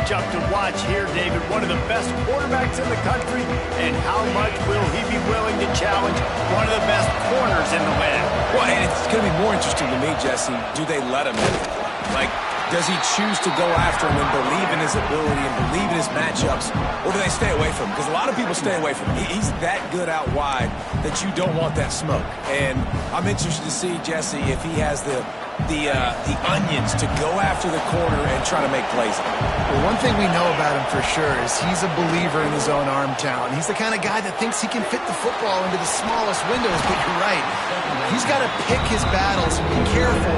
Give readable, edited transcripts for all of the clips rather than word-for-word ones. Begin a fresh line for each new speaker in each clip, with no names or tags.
matchup to watch here, David. One of the best quarterbacks in the country, and how much will he be willing to challenge one of the best corners in the land?
Well, and it's going to be more interesting to me, Jesse, do they let him in? Like, does he choose to go after him and believe in his ability and believe in his matchups, or do they stay away from him? Because a lot of people stay away from him. He's that good out wide that you don't want that smoke. And I'm interested to see, Jesse, if he has the onions to go after the corner and try to make plays.
Well, one thing we know about him for sure is he's a believer in his own arm talent. He's the kind of guy that thinks he can fit the football into the smallest windows, but you're right. He's got to pick his battles and be careful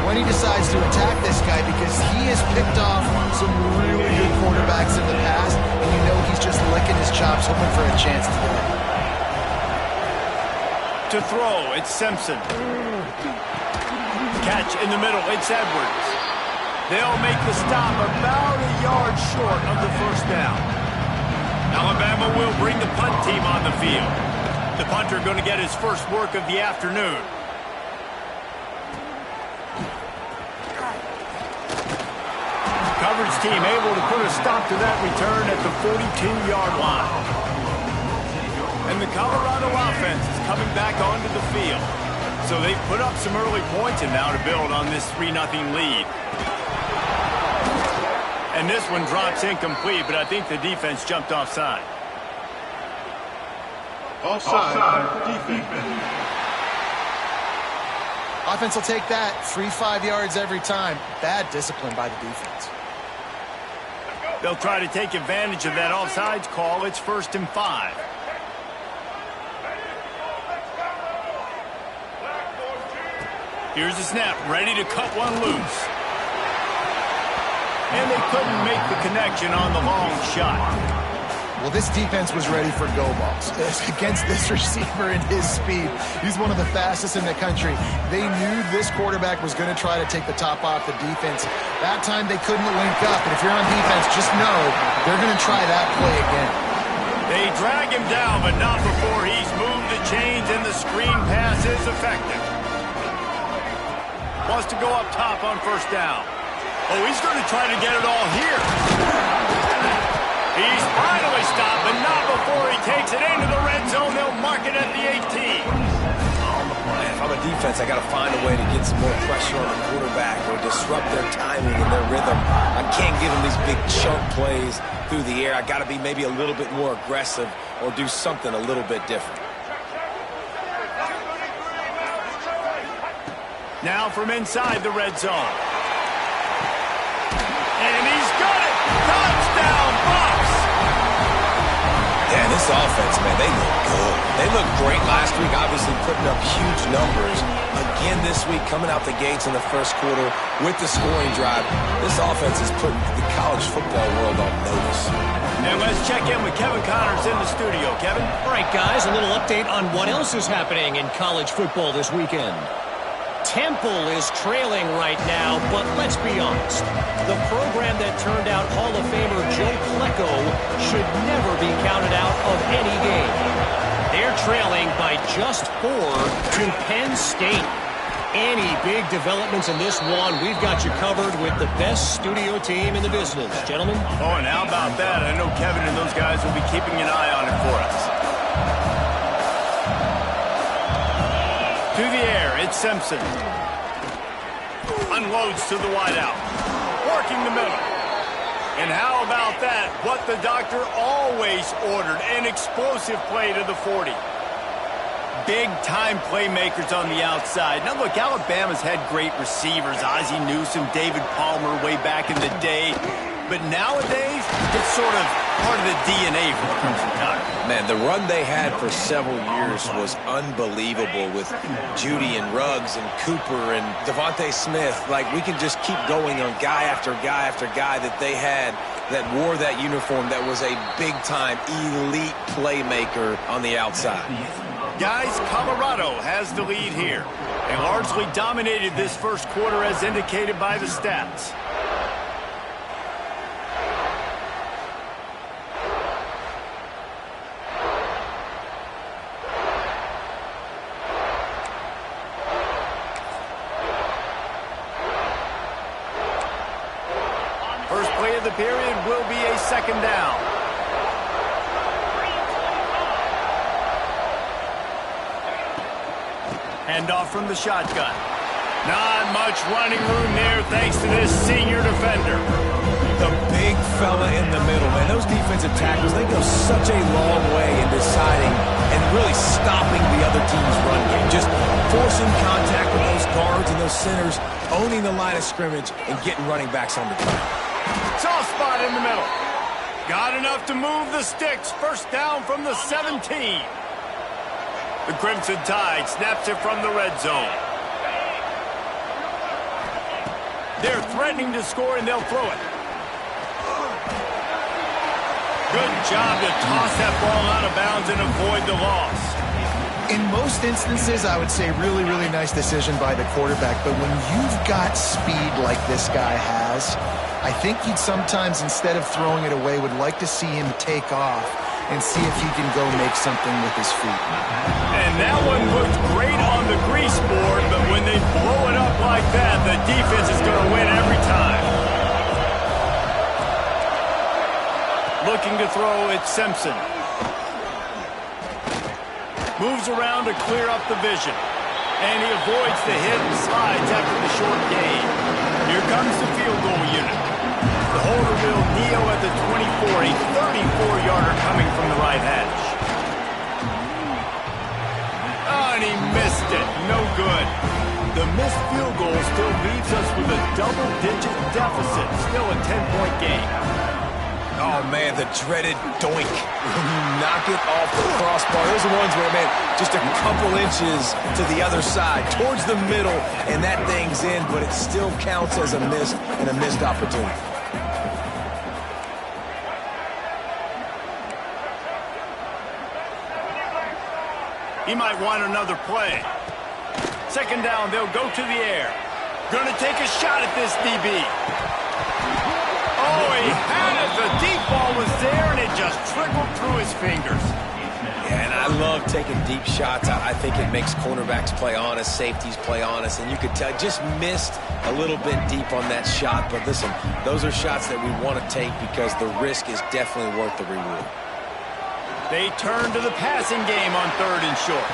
when he decides to attack this guy, because he has picked off some really good quarterbacks in the past, and you know he's just licking his chops hoping for a chance today.
To throw, it's Simpson. Catch in the middle, it's Edwards. They'll make the stop about a yard short of the first down. Alabama will bring the punt team on the field. The punter going to get his first work of the afternoon. Coverage team able to put a stop to that return at the 42-yard line. And the Colorado offense is coming back onto the field. So they've put up some early points and now to build on this 3-0 lead. And this one drops incomplete, but I think the defense jumped offside.
Offside defense.
Offense will take that 3-5 yards every time. Bad discipline by the defense.
They'll try to take advantage of that offsides call. It's 1st and 5. Here's the snap, ready to cut one loose. And they couldn't make the connection on the long shot.
Well, this defense was ready for go balls. Against this receiver and his speed, he's one of the fastest in the country. They knew this quarterback was going to try to take the top off the defense. That time they couldn't link up, and if you're on defense, just know they're going to try that play again.
They drag him down, but not before he's moved the chains and the screen pass is effective. Wants to go up top on first down. Oh, he's going to try to get it all here. He's finally stopped, but not before he takes it into the red zone. They'll mark it at the 18.
If I'm a defense, I got to find a way to get some more pressure on the quarterback or disrupt their timing and their rhythm. I can't give them these big chunk plays through the air. I got to be maybe a little bit more aggressive or do something a little bit different.
Now from inside the red zone. And he's got it! Touchdown, Bucs!
Yeah, this offense, man, they look good. They looked great last week, obviously putting up huge numbers. Again this week, coming out the gates in the first quarter with the scoring drive. This offense is putting the college football world on notice.
And let's check in with Kevin Connors in the studio. Kevin?
All right, guys, a little update on what else is happening in college football this weekend. Temple is trailing right now, but let's be honest. The program that turned out Hall of Famer Joe Klecko should never be counted out of any game. They're trailing by just 4 to Penn State. Any big developments in this one, we've got you covered with the best studio team in the business. Gentlemen?
Oh, and how about that? I know Kevin and those guys will be keeping an eye on it for us. To the air, it's Simpson. Unloads to the wideout. Working the middle. And how about that? What the doctor always ordered. An explosive play to the 40. Big-time playmakers on the outside. Now, look, Alabama's had great receivers. Ozzie Newsome, David Palmer way back in the day. But nowadays, it's sort of part of the DNA for the Crimson Tide.
Man, the run they had for several years was unbelievable with Judy and Ruggs and Cooper and Devontae Smith. Like, we can just keep going on guy after guy after guy that they had that wore that uniform that was a big-time elite playmaker on the outside.
Guys, Colorado has the lead here. They largely dominated this first quarter as indicated by the stats. play of the period will be a second down. Handoff from the shotgun. Not much running room there thanks to this senior defender.
The big fella in the middle, man. Those defensive tackles, they go such a long way in deciding and really stopping the other team's run game. Just forcing contact with those guards and those centers, owning the line of scrimmage, and getting running backs on the ground.
Soft spot in the middle. Got enough to move the sticks. First down from the 17. The Crimson Tide snaps it from the red zone. They're threatening to score, and they'll throw it. Good job to toss that ball out of bounds and avoid the loss.
In most instances, I would say really, really nice decision by the quarterback. But when you've got speed like this guy has, I think he'd sometimes, instead of throwing it away, would like to see him take off and see if he can go make something with his feet.
And that one looked great on the grease board, but when they blow it up like that, the defense is going to win every time. Looking to throw, it's Simpson. Moves around to clear up the vision. And he avoids the hit and slides after the short gain. Here comes the field goal unit. The holder will kneel at the 24, a 34-yarder coming from the right hash. Oh, and he missed it. No good. The missed field goal still leaves us with a double-digit deficit. Still a 10-point game.
Oh, man, the dreaded doink. When you knock it off the crossbar. Those are ones where, man, just a couple inches to the other side, towards the middle, and that thing's in, but it still counts as a miss and a missed opportunity.
He might want another play. Second down, they'll go to the air. Gonna take a shot at this DB. Oh, he had it. The deep ball was there, and it just trickled through his fingers.
Yeah, and I love taking deep shots. I think it makes cornerbacks play honest, safeties play honest, and you could tell just missed a little bit deep on that shot. But listen, those are shots that we want to take because the risk is definitely worth the reward.
They turn to the passing game on third and short.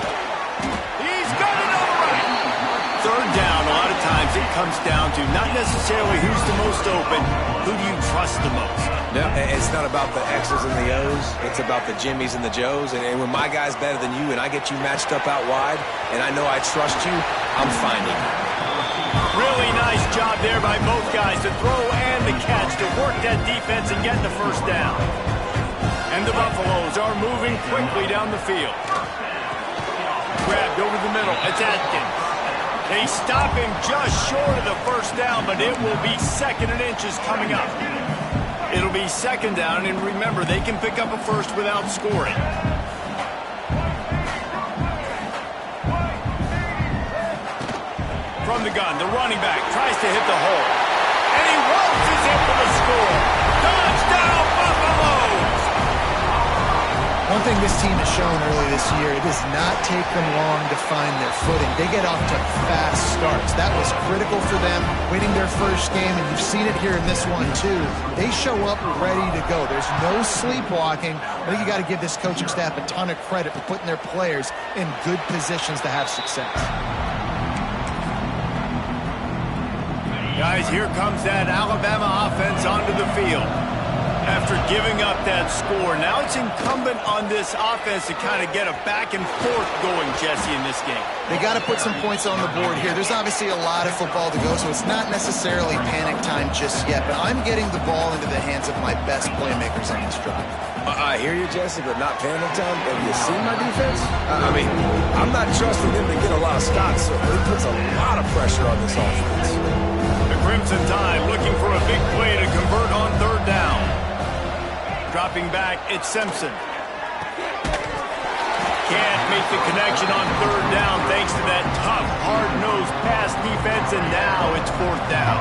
He's got it on the right. Third down, a lot of times it comes down to not necessarily who's the most open, who do you trust the most?
No, it's not about the X's and the O's. It's about the Jimmies and the Joes. And when my guy's better than you and I get you matched up out wide and I know I trust you, I'm finding you.
Really nice job there by both guys to throw and the catch to work that defense and get the first down. And the Buffaloes are moving quickly down the field. Grabbed over the middle. It's Atkins. They stop him just short of the first down, but it will be second and inches coming up. It'll be second down, and remember, they can pick up a first without scoring. From the gun, the running back tries to hit the hole. And he waltzes in for the score. Touchdown, Buffaloes!
One thing this team has shown early this year, it does not take them long to find their footing. They get off to fast starts. That was critical for them, winning their first game, and you've seen it here in this one too. They show up ready to go. There's no sleepwalking. I think you got to give this coaching staff a ton of credit for putting their players in good positions to have success.
Guys, here comes that Alabama offense onto the field. After giving up that score, now it's incumbent on this offense to kind of get a back and forth going, Jesse, in this game.
They got to put some points on the board here. There's obviously a lot of football to go, so it's not necessarily panic time just yet, but I'm getting the ball into the hands of my best playmakers on this drive.
I hear you, Jesse, but not panic time. Have you seen my defense? I mean, I'm not trusting them to get a lot of stops, so it puts a lot of pressure on this offense.
The Crimson Tide looking for a big play to convert on third down. Dropping back, it's Simpson. Can't make the connection on third down thanks to that tough, hard-nosed pass defense, and now it's fourth down.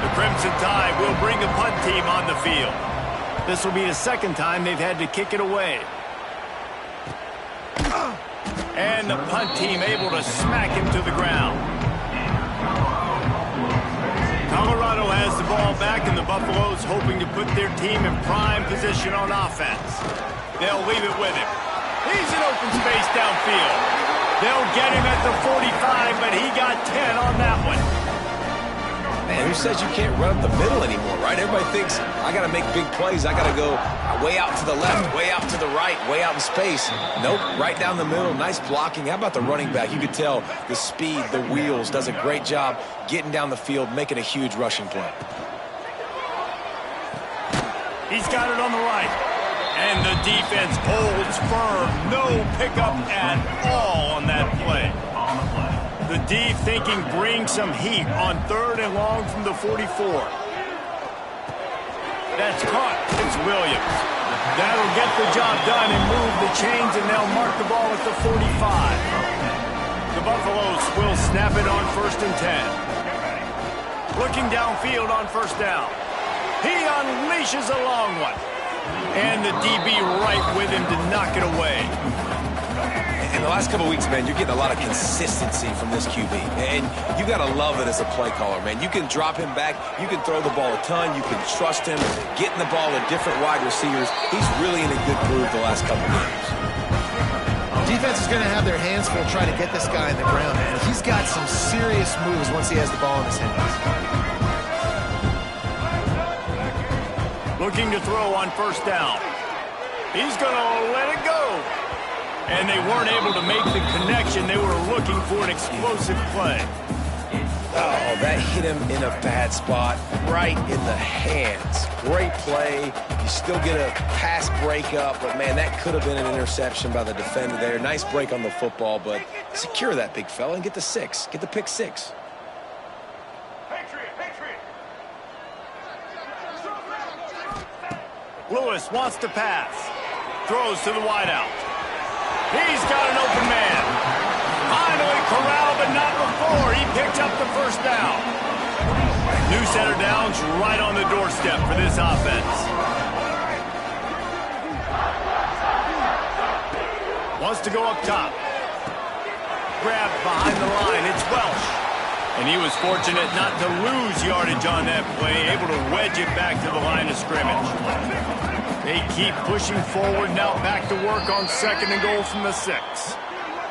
The Crimson Tide will bring a punt team on the field. This will be the second time they've had to kick it away. And the punt team able to smack him to the ground. Colorado has the ball back, and the Buffaloes hoping to put their team in prime position on offense. They'll leave it with him. He's in open space downfield. They'll get him at the 45, but he got 10 on that one.
Man, who says you can't run up the middle anymore, right? Everybody thinks, I got to make big plays. I got to go way out to the left, way out to the right, way out in space. Nope, right down the middle. Nice blocking. How about the running back? You could tell the speed, the wheels, does a great job getting down the field, making a huge rushing play.
He's got it on the right. And the defense holds firm. No pickup at all on that play. The D thinking bring some heat on 3rd and long from the 44. That's caught. It's Williams. That'll get the job done and move the chains, and they'll mark the ball at the 45. The Buffaloes will snap it on 1st and 10. Looking downfield on 1st down. He unleashes a long one. And the DB right with him to knock it away.
In the last couple of weeks, man, you're getting a lot of consistency from this QB. And you got to love it as a play caller, man. You can drop him back. You can throw the ball a ton. You can trust him, getting the ball to different wide receivers. He's really in a good groove the last couple of games.
Defense is going to have their hands full trying to get this guy in the ground, man. He's got some serious moves once he has the ball in his hands.
Looking to throw on 1st down. He's going to let it go. And they weren't able to make the connection. They were looking for an explosive play.
Oh, that hit him in a bad spot, right in the hands. Great play. You still get a pass breakup, but, man, that could have been an interception by the defender there. Nice break on the football, but secure that big fella and get the 6. Get the pick 6.
Lewis wants to pass. Throws to the wideout. He's got an open man. Finally corralled, but not before. He picked up the 1st down. New set of downs right on the doorstep for this offense. Wants to go up top. Grabbed behind the line. It's Welsh. And he was fortunate not to lose yardage on that play, able to wedge it back to the line of scrimmage. They keep pushing forward, now back to work on 2nd and goal from the 6.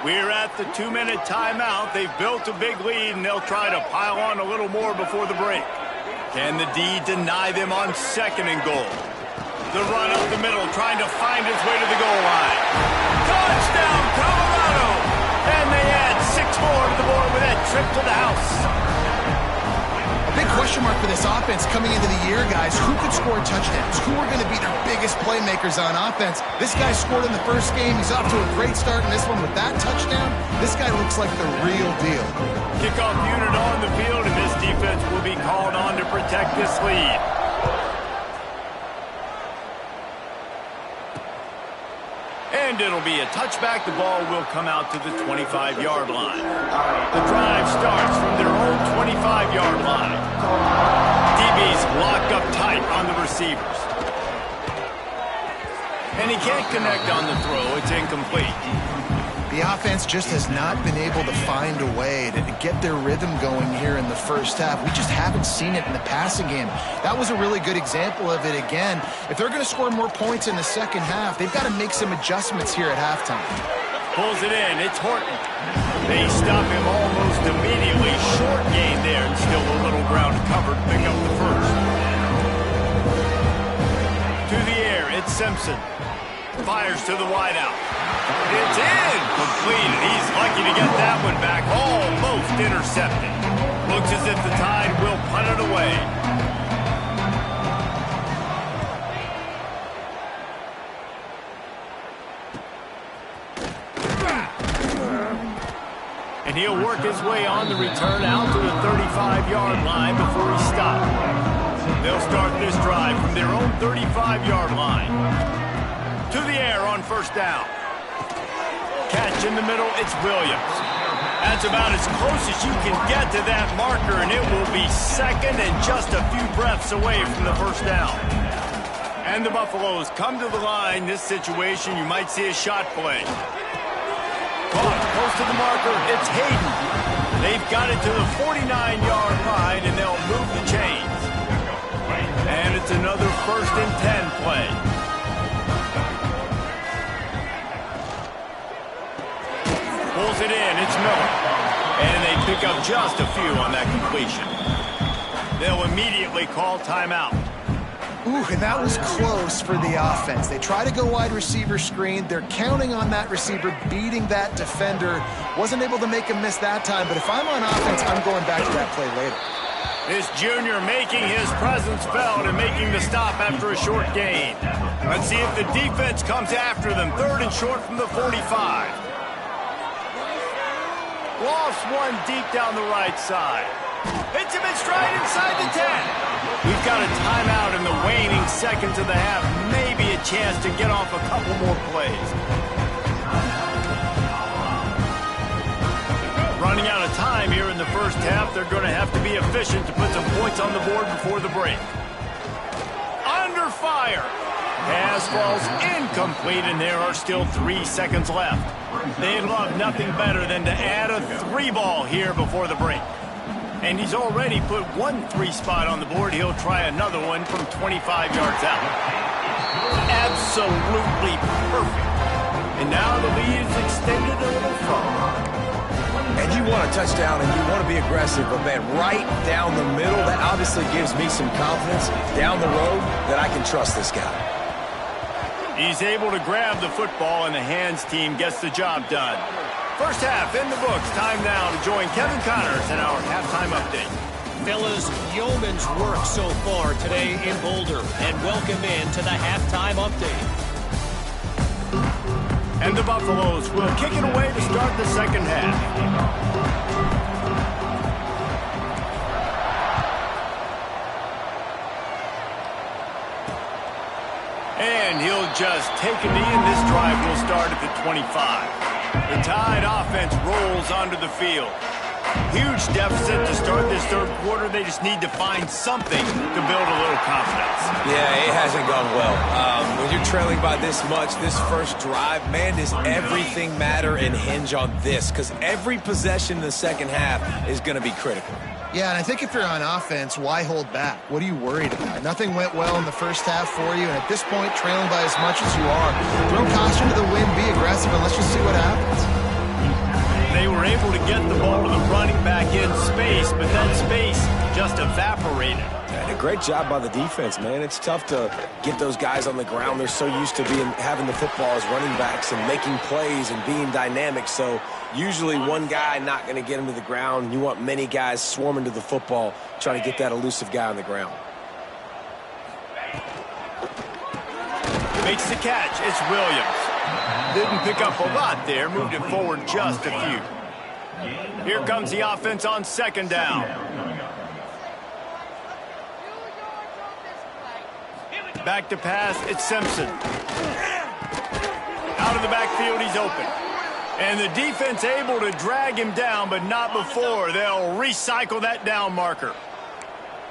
We're at the 2-minute timeout. They've built a big lead, and they'll try to pile on a little more before the break. Can the D deny them on 2nd and goal? The run up the middle, trying to find his way to the goal line. Touchdown, Colorado! And they add 6 more to the board with that trip to the house.
Big question mark for this offense coming into the year, guys. Who could score touchdowns? Who are going to be their biggest playmakers on offense? This guy scored in the 1st game. He's off to a great start in this one with that touchdown. This guy looks like the real deal.
Kickoff unit on the field, and this defense will be called on to protect this lead. And it'll be a touchback. The ball will come out to the 25-yard line. The drive starts from their own 25-yard line. DB's locked up tight on the receivers. And he can't connect on the throw. It's incomplete.
The offense just has not been able to find a way to get their rhythm going here in the 1st half. We just haven't seen it in the passing game. That was a really good example of it again. If they're going to score more points in the 2nd half, they've got to make some adjustments here at halftime.
Pulls it in. It's Horton. They stop him almost immediately. Short gain there, and still a little ground covered. Pick up the 1st. To the air, it's Simpson. Fires to the wideout. It's in! Completed. He's lucky to get that one back. Almost intercepted. Looks as if the Tide will punt it away. And he'll work his way on the return out to the 35-yard line before he stops. They'll start this drive from their own 35-yard line. To the air on 1st down. Catch in the middle, it's Williams. That's about as close as you can get to that marker, and it will be 2nd and just a few breaths away from the 1st down. And the Buffaloes come to the line. This situation, you might see a shot play. Caught close to the marker, it's Hayden. They've got it to the 49-yard line, and they'll move the chain. It's another 1st and 10 play. Pulls it in. It's Miller. And they pick up just a few on that completion. They'll immediately call timeout.
Ooh, and that was close for the offense. They try to go wide receiver screen. They're counting on that receiver beating that defender. Wasn't able to make him miss that time, but if I'm on offense, I'm going back to that play later.
This junior making his presence felt and making the stop after a short gain. Let's see if the defense comes after them. 3rd and short from the 45. Lost one deep down the right side. Hits him in stride inside the 10. We've got a timeout in the waning seconds of the half. Maybe a chance to get off a couple more plays. Running out of time here in the first half. They're going to have to be efficient to put some points on the board before the break. Under fire. Pass falls incomplete, and there are still 3 seconds left. They'd love nothing better than to add a 3-ball here before the break. And he's already put 1 3 spot on the board. He'll try another one from 25 yards out. Absolutely perfect. And now the lead is extended a little further.
And you want a touchdown and you want to be aggressive, but man, right down the middle, that obviously gives me some confidence down the road that I can trust this guy.
He's able to grab the football, and the hands team gets the job done. First half in the books. Time now to join Kevin Connors in our halftime update.
Fellas, yeoman's work so far today in Boulder, and welcome in to the halftime update.
And the Buffaloes will kick it away to start the second half. And he'll just take a knee, and this drive will start at the 25. The Tide offense rolls onto the field. Huge deficit to start this third quarter. They just need to find something to build a little confidence.
Yeah, it hasn't gone well. When you're trailing by this much, this first drive, man, does everything matter and hinge on this? Because every possession in the second half is going to be critical.
Yeah, and I think if you're on offense, why hold back? What are you worried about? Nothing went well in the first half for you, and at this point, trailing by as much as you are, throw caution to the wind, be aggressive, and let's just see what happens.
They were able to get the ball to the running back in space, but that space just evaporated.
And a great job by the defense, man. It's tough to get those guys on the ground. They're so used to having the football as running backs and making plays and being dynamic. So usually one guy not going to get him to the ground. You want many guys swarming to the football, trying to get that elusive guy on the ground.
Makes the catch. It's Williams. Didn't pick up a lot there. Moved it forward just a few. Here comes the offense on second down. Back to pass. It's Simpson. Out of the backfield, he's open. And the defense able to drag him down, but not before. They'll recycle that down marker.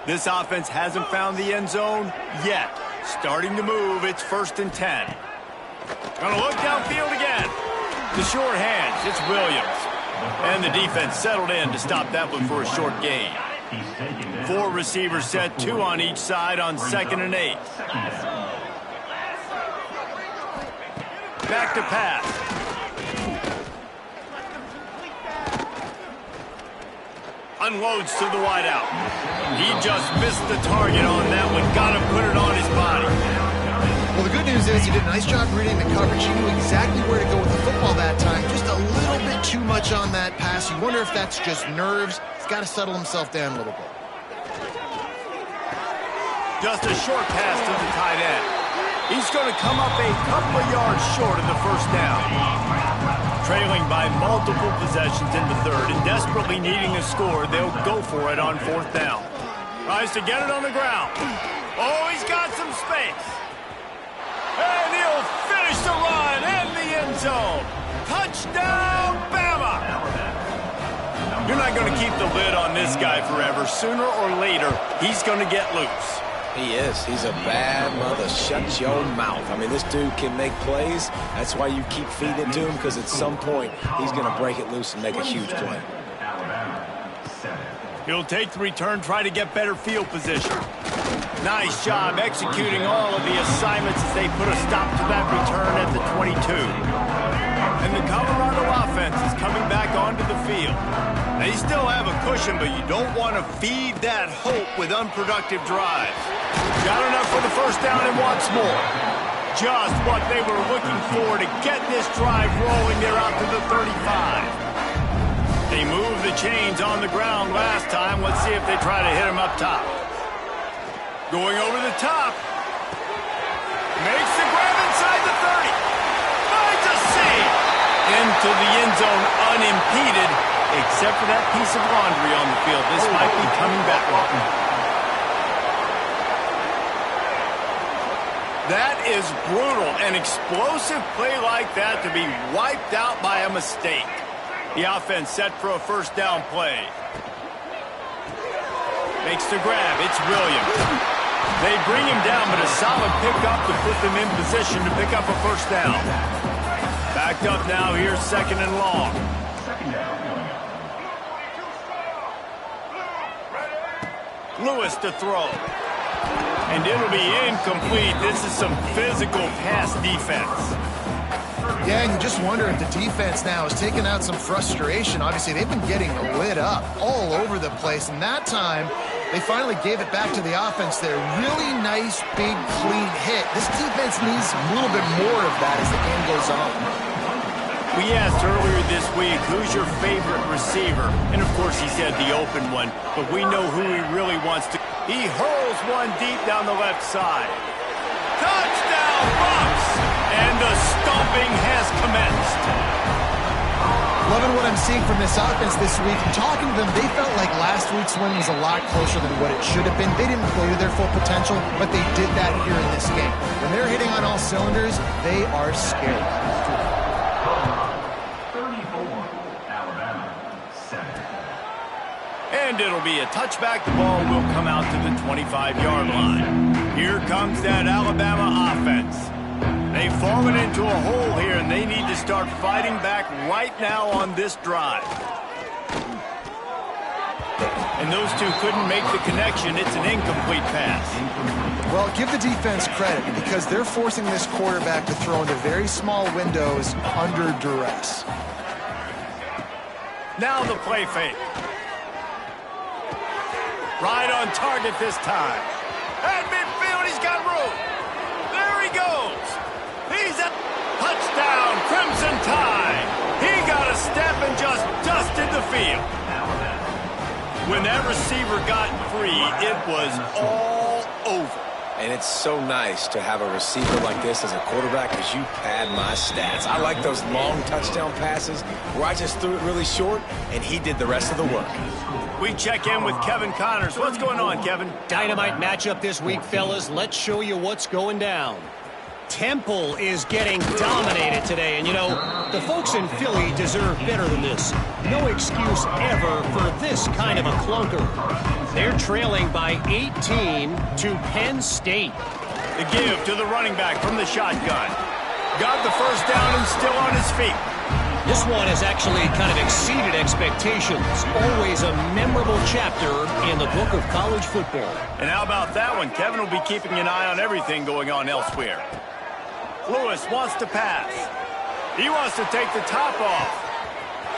This offense hasn't found the end zone yet. Starting to move. It's 1st and 10. Gonna look downfield again. The short hands. It's Williams. And the defense settled in to stop that one for a short gain. 4 receivers set, 2 on each side on 2nd and 8. Back to pass. Unloads to the wideout. He just missed the target on that one. Got him, put it on his body.
Well, the good news is he did a nice job reading the coverage. He knew exactly where to go with the football that time. Just a little bit too much on that pass. You wonder if that's just nerves. He's got to settle himself down a little bit.
Just a short pass to the tight end. He's going to come up a couple of yards short of the first down. Trailing by multiple possessions in the third and desperately needing a score, they'll go for it on 4th down. Tries to get it on the ground. Oh, he's got some space. And he'll finish the run in the end zone. Touchdown, Bama! You're not going to keep the lid on this guy forever. Sooner or later, he's going to get loose.
He is. He's a bad mother. Shut your mouth. I mean, this dude can make plays. That's why you keep feeding it to him, because at some point, he's going to break it loose and make a huge play.
He'll take the return, try to get better field position. Nice job executing all of the assignments as they put a stop to that return at the 22. And the Colorado offense is coming back onto the field. They still have a cushion, but you don't want to feed that hope with unproductive drives. Got enough for the first down and wants more. Just what they were looking for to get this drive rolling. They're out to the 35. They moved the chains on the ground last time. Let's see if they try to hit him up top. Going over the top. Makes the grab inside the 30. Finds a save. Into the end zone unimpeded, except for that piece of laundry on the field. This might be coming back. That is brutal. An explosive play like that to be wiped out by a mistake. The offense set for a first down play. Makes the grab. It's Williams. They bring him down, but a solid pickup to put them in position to pick up a first down. Backed up now here, second and long. Lewis to throw. And it'll be incomplete. This is some physical pass defense.
Yeah, and you just wonder if the defense now has taken out some frustration. Obviously, they've been getting lit up all over the place, and that time they finally gave it back to the offense there. Really nice, big, clean hit. This defense needs a little bit more of that as the game goes on.
We asked earlier this week, who's your favorite receiver? And, of course, he said the open one, but we know who he really wants to. He hurls one deep down the left side. Touchdown, Bucks! And the stomping has commenced.
Loving what I'm seeing from this offense this week. Talking to them, they felt like last week's win was a lot closer than what it should have been. They didn't play to their full potential, but they did that here in this game. When they're hitting on all cylinders, they are scary.
And it'll be a touchback. The ball will come out to the 25-yard line. Here comes that Alabama offense. They've fallen into a hole here, and they need to start fighting back right now on this drive. And those two couldn't make the connection. It's an incomplete pass.
Well, give the defense credit because they're forcing this quarterback to throw into very small windows under duress.
Now the play fake. Right on target this time. At midfield, he's got room. There he goes. He's a touchdown, Crimson Tide. He got a step and just dusted the field. When that receiver got free, it was all over.
And it's so nice to have a receiver like this as a quarterback because you pad my stats. I like those long touchdown passes where I just threw it really short and he did the rest of the work.
We check in with Kevin Connors. What's going on, Kevin?
Dynamite matchup this week, fellas. Let's show you what's going down. Temple is getting dominated today, and you know, the folks in Philly deserve better than this. No excuse ever for this kind of a clunker. They're trailing by 18 to Penn State.
The give to the running back from the shotgun. Got the first down and still on his feet.
This one has actually kind of exceeded expectations. Always a memorable chapter in the book of college football.
And how about that one? Kevin will be keeping an eye on everything going on elsewhere. Lewis wants to pass. He wants to take the top off.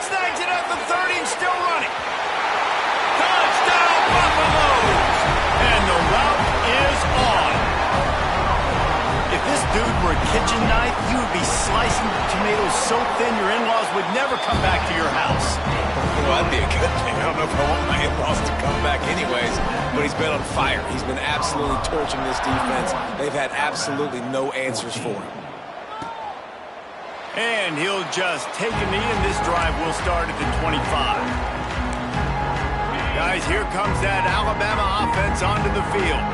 Snags it at the 30 and still running. Touchdown, Buffaloes! And the route is on. If this dude were a kitchen knife, you would be slicing tomatoes so thin your in-laws would never come back to your house.
Well, that'd be a good thing. I don't know if I want my in-laws to come back anyways, but he's been on fire. He's been absolutely torching this defense. They've had absolutely no answers for him.
And he'll just take a knee, and this drive will start at the 25. Guys, here comes that Alabama offense onto the field.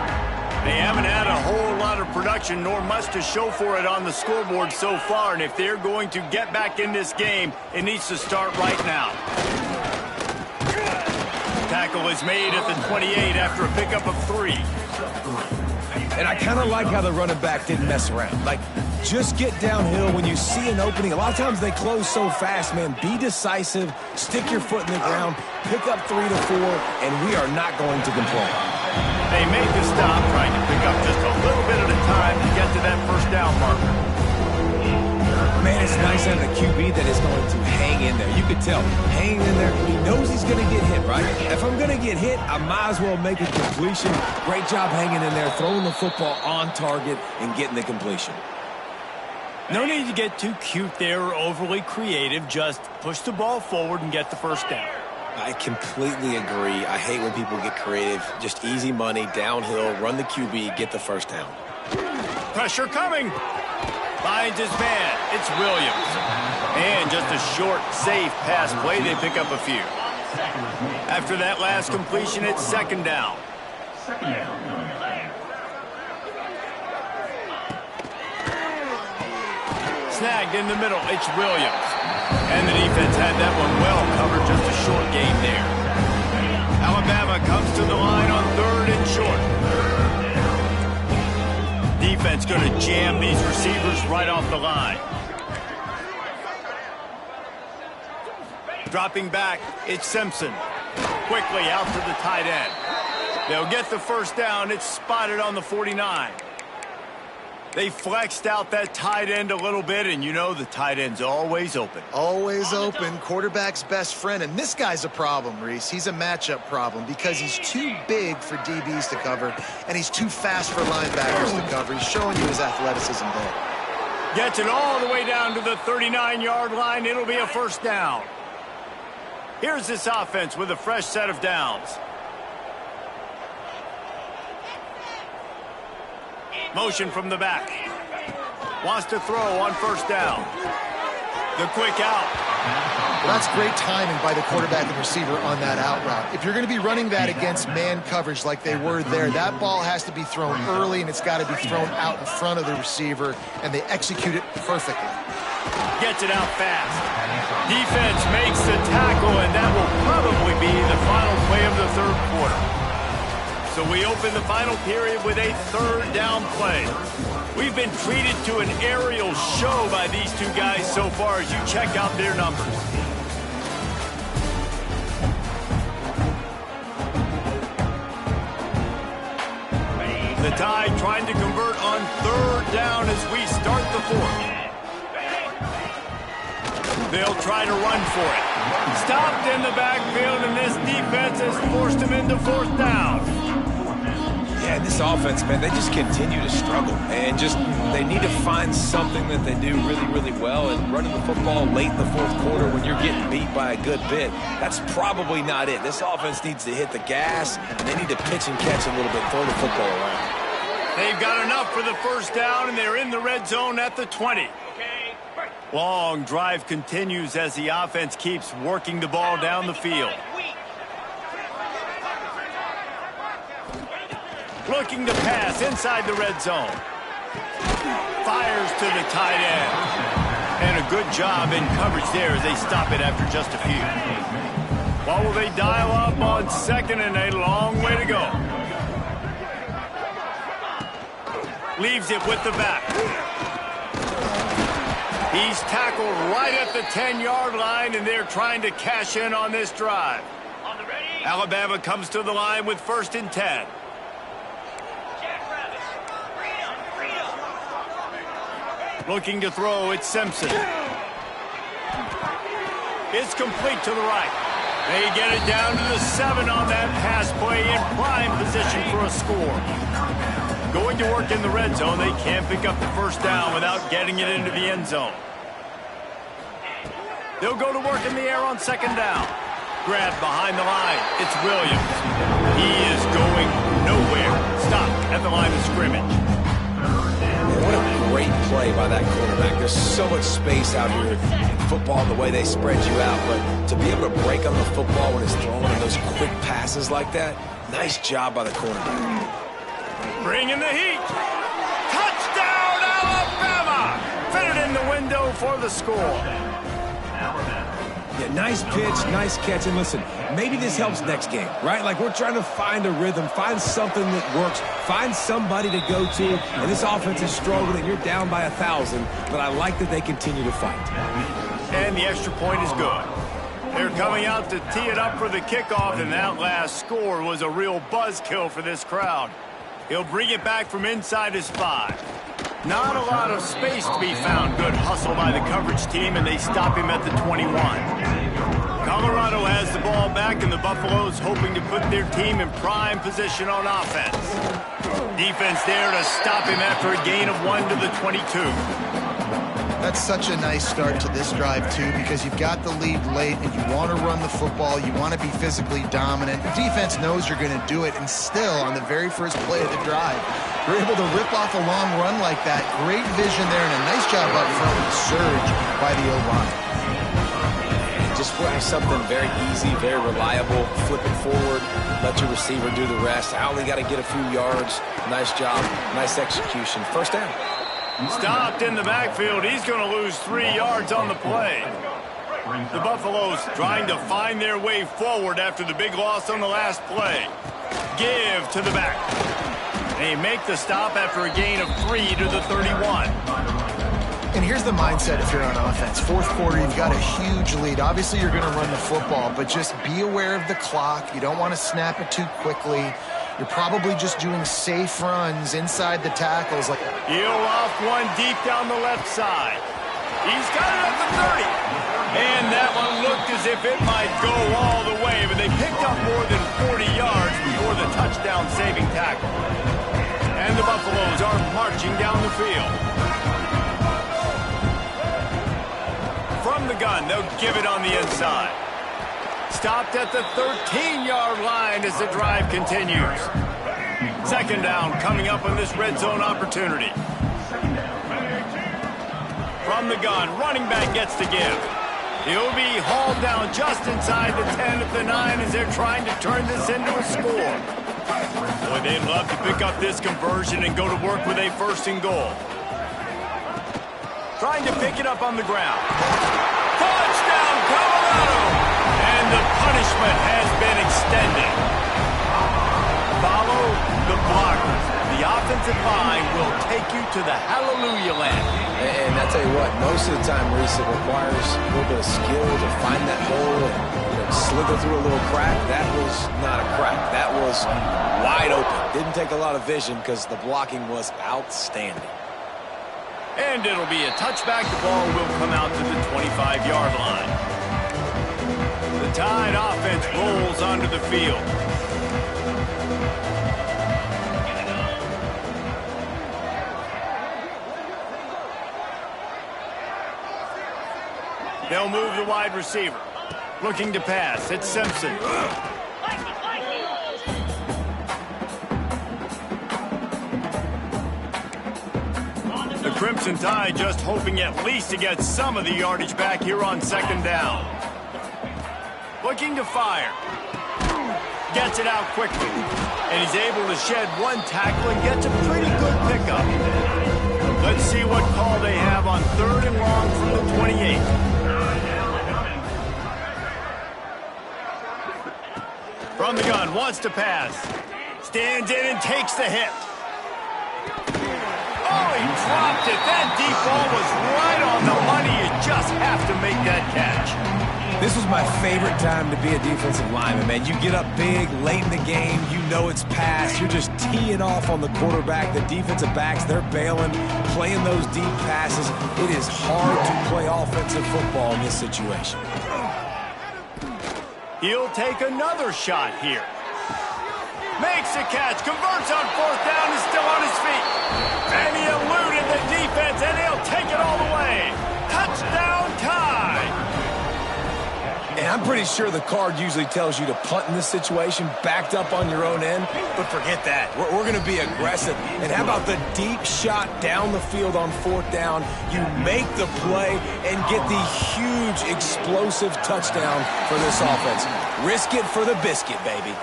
They haven't had a whole lot of production, nor much to show for it on the scoreboard so far, and if they're going to get back in this game, it needs to start right now. Tackle is made at the 28 after a pickup of 3.
And I kind of like how the running back didn't mess around. Like, just get downhill when you see an opening. A lot of times they close so fast, man. Be decisive, stick your foot in the ground, pick up 3 to 4, and we are not going to complain.
They make the stop, trying to pick up just a little bit at a time to get to that first down marker.
Man, it's nice having a QB that is going to hang in there. You can tell, hanging in there, he knows he's going to get hit, right? If I'm going to get hit, I might as well make a completion. Great job hanging in there, throwing the football on target and getting the completion.
No need to get too cute there or overly creative. Just push the ball forward and get the first down.
I completely agree. I hate when people get creative. Just easy money, downhill, run the QB, get the first down.
Pressure coming. Finds his man. It's Williams. And just a short, safe pass play. They pick up a few. After that last completion, it's second down. Snagged in the middle. It's Williams. And the defense had that one well covered. Just a short gain there. Alabama comes to the line on third and short. Defense going to jam these receivers right off the line. Dropping back, it's Simpson. Quickly out to the tight end. They'll get the first down. It's spotted on the 49. They flexed out that tight end a little bit, and you know the tight end's always open.
Always open, quarterback's best friend. And this guy's a problem, Reese. He's a matchup problem because he's too big for DBs to cover, and he's too fast for linebackers to cover. He's showing you his athleticism there.
Gets it all the way down to the 39-yard line. It'll be a first down. Here's this offense with a fresh set of downs. Motion from the back. Wants to throw on first down. The quick out.
Well, that's great timing by the quarterback and receiver on that out route. If you're going to be running that against man coverage like they were there, that ball has to be thrown early, and it's got to be thrown out in front of the receiver, and they execute it perfectly.
Gets it out fast. Defense makes the tackle, and that will probably be the final play of the third quarter. So we open the final period with a third down play. We've been treated to an aerial show by these two guys so far as you check out their numbers. The Tide trying to convert on third down as we start the fourth. They'll try to run for it. Stopped in the backfield, and this defense has forced him into fourth down.
Yeah, this offense, man, they just continue to struggle. And they need to find something that they do really, really well. And running the football late in the fourth quarter when you're getting beat by a good bit, that's probably not it. This offense needs to hit the gas, and they need to pitch and catch a little bit, throw the football around.
They've got enough for the first down, and they're in the red zone at the 20. Long drive continues as the offense keeps working the ball down the field. Looking to pass inside the red zone. Fires to the tight end. And a good job in coverage there as they stop it after just a few. What will they dial up on second and a long way to go? Leaves it with the back. He's tackled right at the 10-yard line, and they're trying to cash in on this drive. Alabama comes to the line with first and 10. Looking to throw, it's Simpson. It's complete to the right. They get it down to the 7 on that pass play in prime position for a score. Going to work in the red zone, they can't pick up the first down without getting it into the end zone. They'll go to work in the air on second down. Grabbed behind the line, it's Williams. He is going nowhere. Stopped at the line of scrimmage.
What a great play by that quarterback. There's so much space out here in football, the way they spread you out. But to be able to break on the football when it's thrown in those quick passes like that, nice job by the quarterback.
Bringing the heat. Touchdown, Alabama! Fit it in the window for the score.
Yeah, nice pitch, nice catch. And listen, maybe this helps next game, right? Like, we're trying to find a rhythm, find something that works, find somebody to go to. And this offense is struggling. You're down by 1,000, but I like that they continue to fight.
And the extra point is good. They're coming out to tee it up for the kickoff, and that last score was a real buzzkill for this crowd. He'll bring it back from inside his 5. Not a lot of space to be found. Good hustle by the coverage team, and they stop him at the 21. Colorado has the ball back, and the Buffaloes hoping to put their team in prime position on offense. Defense there to stop him after a gain of 1 to the 22.
That's such a nice start to this drive, too, because you've got the lead late and you want to run the football. You want to be physically dominant. The defense knows you're going to do it, and still, on the very first play of the drive, you're able to rip off a long run like that. Great vision there, and a nice job up front with surge by the O-line.
Just have something very easy, very reliable. Flip it forward, let your receiver do the rest. I only got to get a few yards. Nice job, nice execution. First down.
Stopped in the backfield. He's going to lose 3 yards on the play. The Buffaloes trying to find their way forward after the big loss on the last play. Give to the back. They make the stop after a gain of 3 to the 31.
And here's the mindset if you're on offense. Fourth quarter, you've got a huge lead. Obviously, you're going to run the football, but just be aware of the clock. You don't want to snap it too quickly. You're probably just doing safe runs inside the tackles.
He'll off one deep down the left side. He's got it at the 30. And that one looked as if it might go all the way, but they picked up more than 40 yards before the touchdown-saving tackle. And the Buffaloes are marching down the field. From the gun, they'll give it on the inside. Stopped at the 13-yard line as the drive continues. Second down coming up on this red zone opportunity. From the gun, running back gets to give. He'll be hauled down just inside the 10 at the 9 as they're trying to turn this into a score. Boy, they'd love to pick up this conversion and go to work with a 1st and goal. Trying to pick it up on the ground. Touchdown, Colorado! And the punishment has been extended. Follow the blockers. The offensive line will take you to the hallelujah land.
And I tell you what, most of the time, Reese, it requires a little bit of skill to find that hole and slither through a little crack. That was not a crack. That was wide open. Didn't take a lot of vision because the blocking was outstanding.
And it'll be a touchback. The ball will come out to the 25-yard line. The Tide offense rolls onto the field. They'll move the wide receiver. Looking to pass. It's Simpson. The Crimson Tide just hoping at least to get some of the yardage back here on 2nd down. Looking to fire. Gets it out quickly. And he's able to shed one tackle and gets a pretty good pickup. Let's see what call they have on 3rd and long from the 28. From the gun, wants to pass. Stands in and takes the hit. Oh, he dropped it. That deep ball was right on the money. You just have to make that catch.
This was my favorite time to be a defensive lineman, man. You get up big, late in the game, you know it's past. You're just teeing off on the quarterback. The defensive backs, they're bailing, playing those deep passes. It is hard to play offensive football in this situation.
He'll take another shot here. Makes a catch, converts on 4th down, is still on his feet. And he eluded the defense, and he'll take it all the way. Touchdown, Tide.
And I'm pretty sure the card usually tells you to punt in this situation, backed up on your own end, but forget that. We're going to be aggressive. And how about the deep shot down the field on 4th down? You make the play and get the huge explosive touchdown for this offense. Risk it for the biscuit, baby.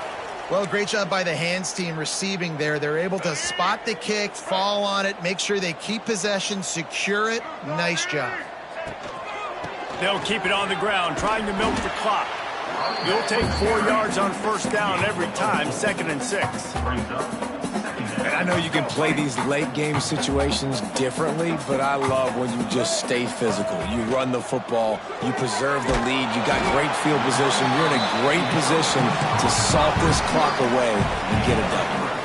Well, great job by the hands team receiving there. They're able to spot the kick, fall on it, make sure they keep possession, secure it. Nice job.
They'll keep it on the ground, trying to milk the clock. You'll take 4 yards on 1st down every time, 2nd and 6.
And I know you can play these late game situations differently, but I love when you just stay physical. You run the football, you preserve the lead, you got great field position, you're in a great position to salt this clock away and get it done.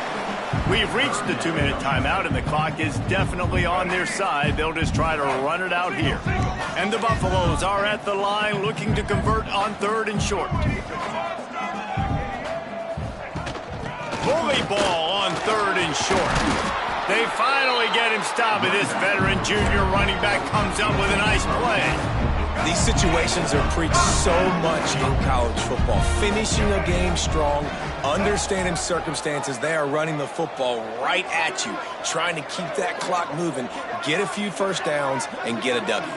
We've reached the 2-minute timeout, and the clock is definitely on their side. They'll just try to run it out here. And the Buffaloes are at the line looking to convert on 3rd and short. Bully ball on 3rd and short. They finally get him stopped, and this veteran junior running back comes up with a nice play.
These situations are preached so much in college football. Finishing a game strong, understanding circumstances. They are running the football right at you, trying to keep that clock moving, get a few first downs, and get a W.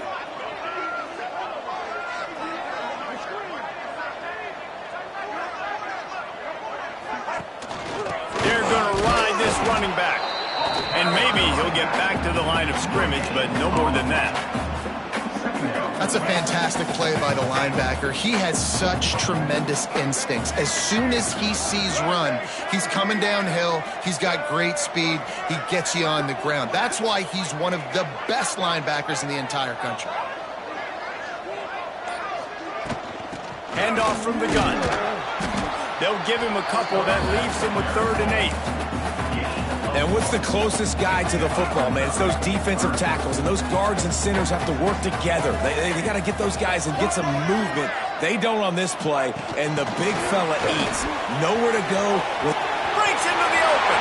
They're going to ride this running back. And maybe he'll get back to the line of scrimmage, but no more than that.
That's a fantastic play by the linebacker. He has such tremendous instincts. As soon as he sees run, he's coming downhill. He's got great speed. He gets you on the ground. That's why he's one of the best linebackers in the entire country.
Handoff from the gun. They'll give him a couple. That leaves him with 3rd and 8.
And what's the closest guy to the football, man? It's those defensive tackles, and those guards and centers have to work together. They got to get those guys and get some movement. They don't on this play, and the big fella eats. Nowhere to go.
Breaks into the open.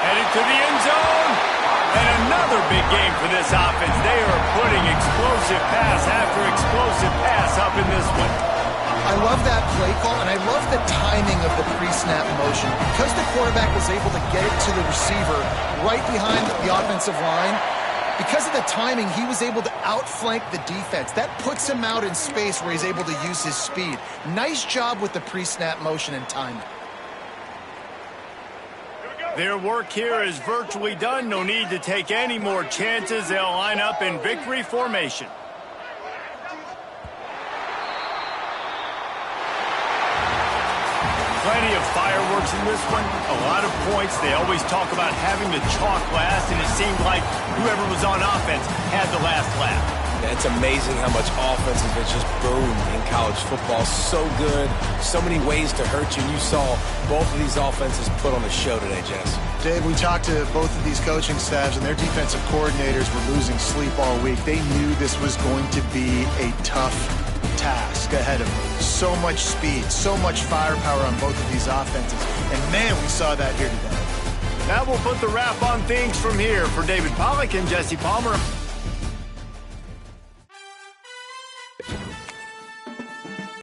Headed to the end zone. And another big game for this offense. They are putting explosive pass after explosive pass up in this one.
I love that play call, and I love the timing of the pre-snap motion. Because the quarterback was able to get it to the receiver right behind the offensive line, because of the timing, he was able to outflank the defense. That puts him out in space where he's able to use his speed. Nice job with the pre-snap motion and timing.
Their work here is virtually done. No need to take any more chances. They'll line up in victory formation. Plenty of fireworks in this one, a lot of points. They always talk about having the chalk last, and it seemed like whoever was on offense had the last laugh.
It's amazing how much offense has just boomed in college football. So good, so many ways to hurt you. And you saw both of these offenses put on the show today, Jess.
Dave, we talked to both of these coaching staffs, and their defensive coordinators were losing sleep all week. They knew this was going to be a tough task ahead of them. So much speed, so much firepower on both of these offenses. And man, we saw that here today.
That will put the wrap on things from here. For David Pollack and Jesse Palmer.